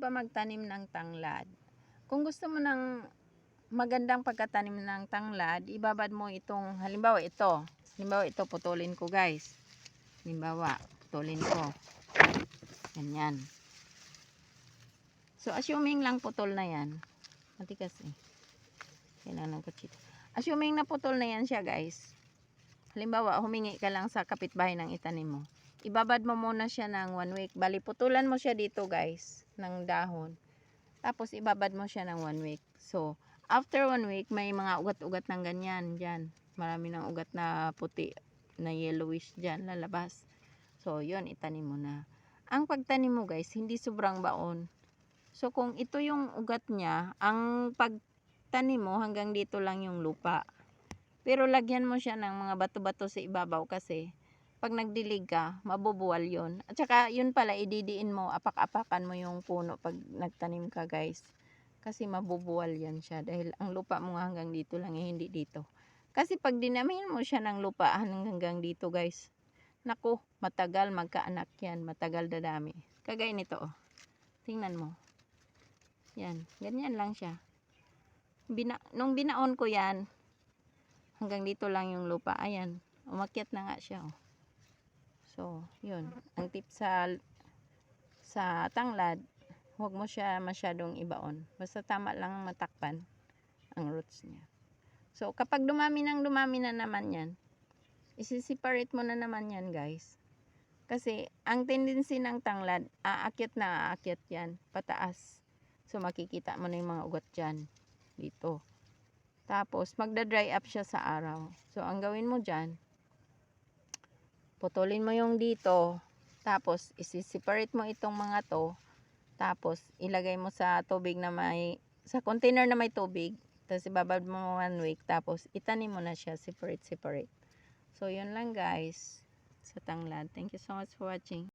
ba magtanim ng tanglad? Kung gusto mo ng magandang pagkatanim ng tanglad, ibabad mo itong, halimbawa ito. Halimbawa ito, putulin ko guys. Halimbawa, putulin ko. Ganyan. So, assuming lang putol na yan. Matigas eh. Kailangan ng kutsito. Assuming na putol na yan siya guys. Halimbawa, humingi ka lang sa kapitbahay ng itanim mo. Ibabad mo muna siya ng 1 week. Bali, putulan mo siya dito guys, ng dahon. Tapos, ibabad mo siya ng 1 week. So, after 1 week, may mga ugat-ugat ng ganyan. Diyan. Marami ng ugat na puti, na yellowish dyan, lalabas. So, yun, itanim mo na. Ang pagtanim mo guys, hindi sobrang baon. So, kung ito yung ugat niya, ang pagtanim mo, hanggang dito lang yung lupa. Pero, lagyan mo siya ng mga bato-bato sa ibabaw kasi, pag nagdilig ka, mabubuwal yun. At saka, yun pala, ididiin mo, apak-apakan mo yung puno pag nagtanim ka guys. Kasi mabubuwal yan siya. Dahil ang lupa mo hanggang dito lang, eh, hindi dito. Kasi pag dinamihan mo siya ng lupa hanggang dito guys, naku, matagal magkaanak yan. Matagal dadami. Kagaya nito oh. Tingnan mo. Yan, ganyan lang siya. Nung binaon ko yan, hanggang dito lang yung lupa. Ayan, umakyat na nga siya oh. So, yun. Ang tip sa tanglad, huwag mo siya masyadong ibaon. Basta tama lang matakpan ang roots niya. So, kapag dumami na naman yan, isi-separate mo na naman yan guys. Kasi, ang tendency ng tanglad, aakyat yan, pataas. So, makikita mo na yung mga ugat dyan, dito. Tapos, magda-dry up siya sa araw. So, ang gawin mo dyan, putulin mo yung dito, tapos isi-separate mo itong mga to, tapos ilagay mo sa tubig na sa container na may tubig, tapos ibabad mo 1 week, tapos itanim mo na siya separate. So, yun lang guys, sa tanglad. Thank you so much for watching.